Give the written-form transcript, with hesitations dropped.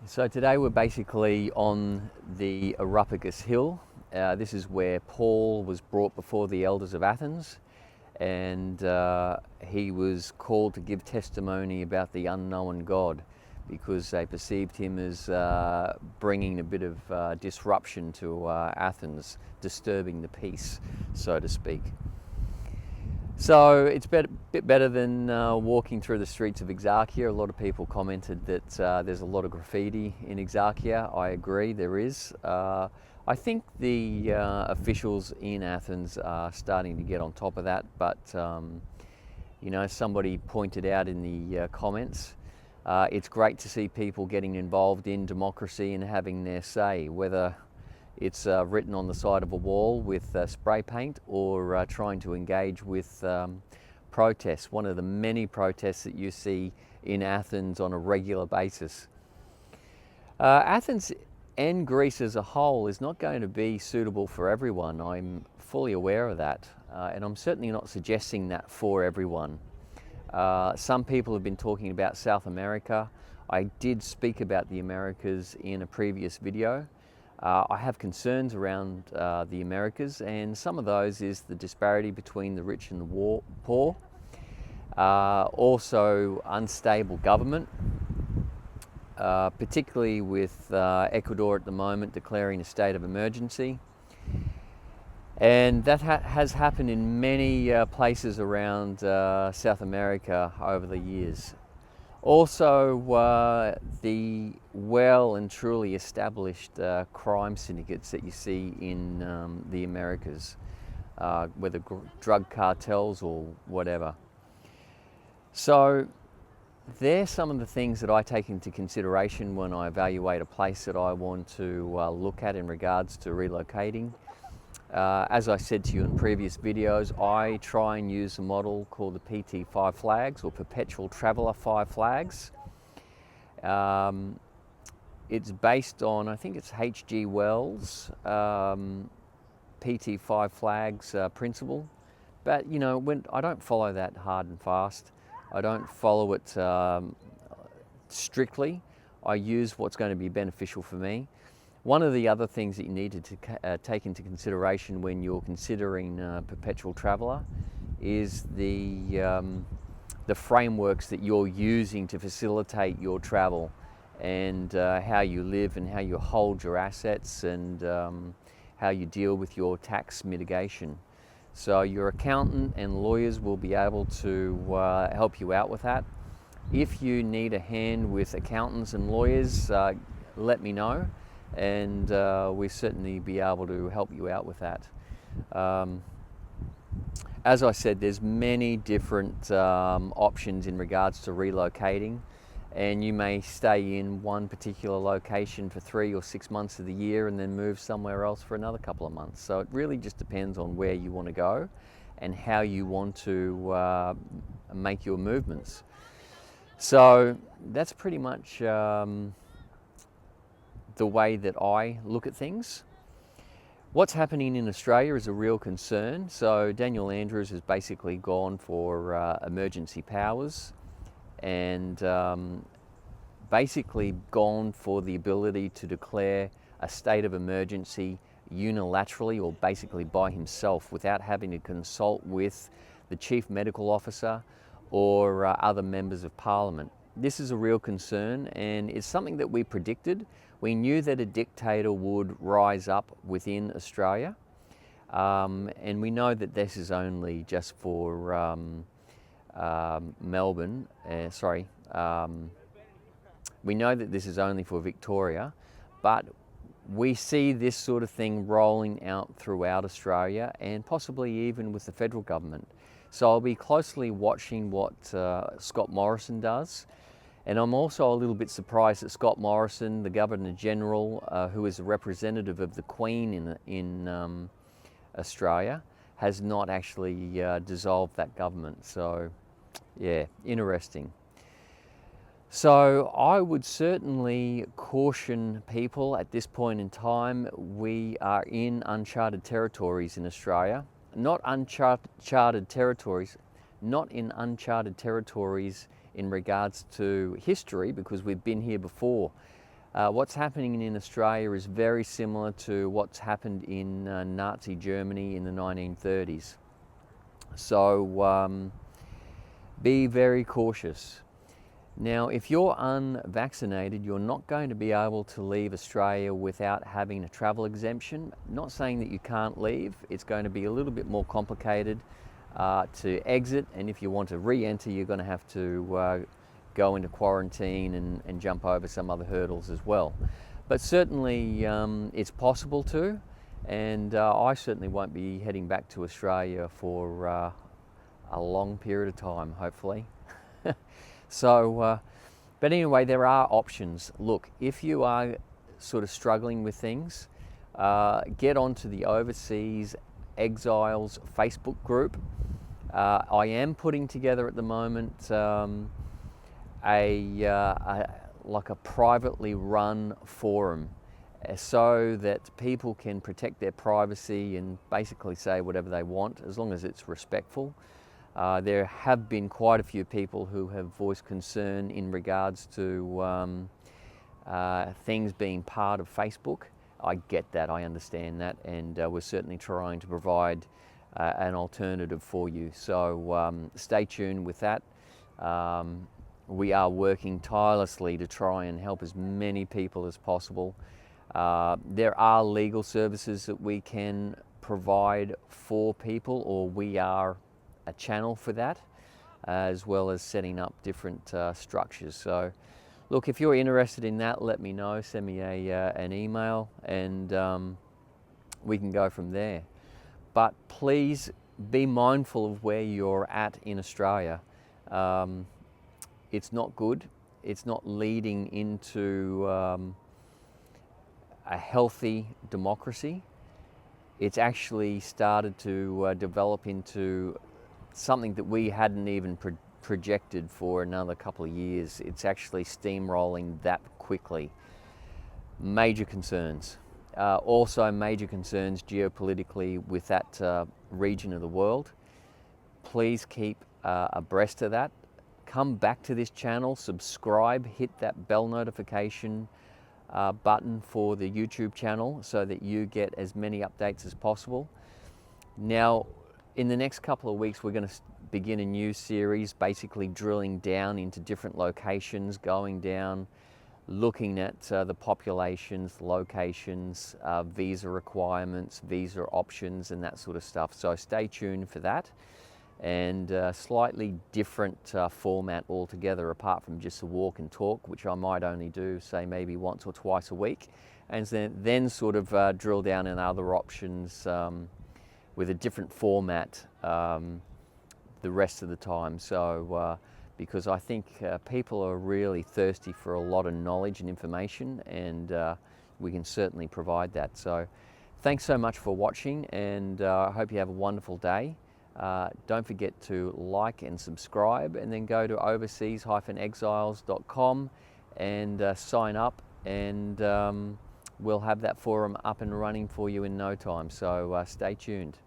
So today we're basically on the Areopagus Hill. This is where Paul was brought before the elders of Athens, and he was called to give testimony about the unknown God, because they perceived him as bringing a bit of disruption to Athens, disturbing the peace, so to speak. So it's a bit better than walking through the streets of Exarchia. A lot of people commented that there's a lot of graffiti in Exarchia. I agree, there is. I think the officials in Athens are starting to get on top of that, but you know, somebody pointed out in the comments, it's great to see people getting involved in democracy and having their say, whether it's written on the side of a wall with spray paint or trying to engage with protests, one of the many protests that you see in Athens on a regular basis. Athens and Greece as a whole is not going to be suitable for everyone. I'm fully aware of that, and I'm certainly not suggesting that for everyone. Some people have been talking about South America. I did speak about the Americas in a previous video. I have concerns around the Americas, and some of those is the disparity between the rich and the poor. Also unstable government, particularly with Ecuador at the moment declaring a state of emergency. And that has happened in many places around South America over the years. Also, the well and truly established crime syndicates that you see in the Americas, whether drug cartels or whatever. So they're some of the things that I take into consideration when I evaluate a place that I want to look at in regards to relocating. As I said to you in previous videos, I try and use a model called the PT 5 flags, or Perpetual Traveller 5 flags. It's based on, I think it's H.G. Wells' PT 5 flags principle. But you know, I don't follow that hard and fast. I don't follow it strictly. I use what's going to be beneficial for me. One of the other things that you need to take into consideration when you're considering Perpetual Traveller is the frameworks that you're using to facilitate your travel, and how you live and how you hold your assets, and how you deal with your tax mitigation. So your accountant and lawyers will be able to help you out with that. If you need a hand with accountants and lawyers, let me know, and we'll certainly be able to help you out with that. As I said, there's many different options in regards to relocating, and you may stay in one particular location for 3 or 6 months of the year and then move somewhere else for another couple of months. So it really just depends on where you want to go and how you want to make your movements. So that's pretty much the way that I look at things. What's happening in Australia is a real concern. So Daniel Andrews has basically gone for emergency powers, and basically gone for the ability to declare a state of emergency unilaterally, or basically by himself, without having to consult with the Chief Medical Officer or other members of Parliament. This is a real concern, and it's something that we predicted. We knew that a dictator would rise up within Australia, and we know that this is only just for Melbourne, we know that this is only for Victoria, but we see this sort of thing rolling out throughout Australia, and possibly even with the federal government. So I'll be closely watching what Scott Morrison does. And I'm also a little bit surprised that Scott Morrison, the Governor General, who is a representative of the Queen in Australia, has not actually dissolved that government. So yeah, interesting. So I would certainly caution people at this point in time. We are in uncharted territories in Australia. Not uncharted territories, not in uncharted territories in regards to history, because we've been here before. What's happening in Australia is very similar to what's happened in Nazi Germany in the 1930s. So be very cautious. Now, if you're unvaccinated, you're not going to be able to leave Australia without having a travel exemption. Not saying that you can't leave, it's going to be a little bit more complicated to exit, and if you want to re-enter, you're going to have to go into quarantine and jump over some other hurdles as well. But certainly it's possible to, and I certainly won't be heading back to Australia for a long period of time, hopefully. So, but anyway, there are options. Look, if you are sort of struggling with things, get onto the Overseas Exiles Facebook group. I am putting together at the moment like a privately run forum so that people can protect their privacy and basically say whatever they want as long as it's respectful. There have been quite a few people who have voiced concern in regards to things being part of Facebook. I get that, I understand that, and we're certainly trying to provide an alternative for you. So stay tuned with that. We are working tirelessly to try and help as many people as possible. There are legal services that we can provide for people, or we are a channel for that, as well as setting up different structures. So look, if you're interested in that, let me know, send me an email, and we can go from there. But please be mindful of where you're at in Australia. It's not good. It's not leading into a healthy democracy. It's actually started to develop into something that we hadn't even projected for another couple of years. It's actually steamrolling that quickly. Major concerns. Also major concerns geopolitically with that region of the world. Please keep abreast of that. Come back to this channel, subscribe, hit that bell notification button for the YouTube channel so that you get as many updates as possible. Now, in the next couple of weeks, we're going to begin a new series, basically drilling down into different locations, going down, looking at the populations, locations, visa requirements, visa options, and that sort of stuff. So stay tuned for that. And slightly different format altogether, apart from just a walk and talk, which I might only do, say, maybe once or twice a week, and then sort of drill down in other options with a different format the rest of the time. So because I think people are really thirsty for a lot of knowledge and information, and we can certainly provide that. So thanks so much for watching, and I hope you have a wonderful day. Don't forget to like and subscribe, and then go to overseas-exiles.com and sign up, and we'll have that forum up and running for you in no time. So stay tuned.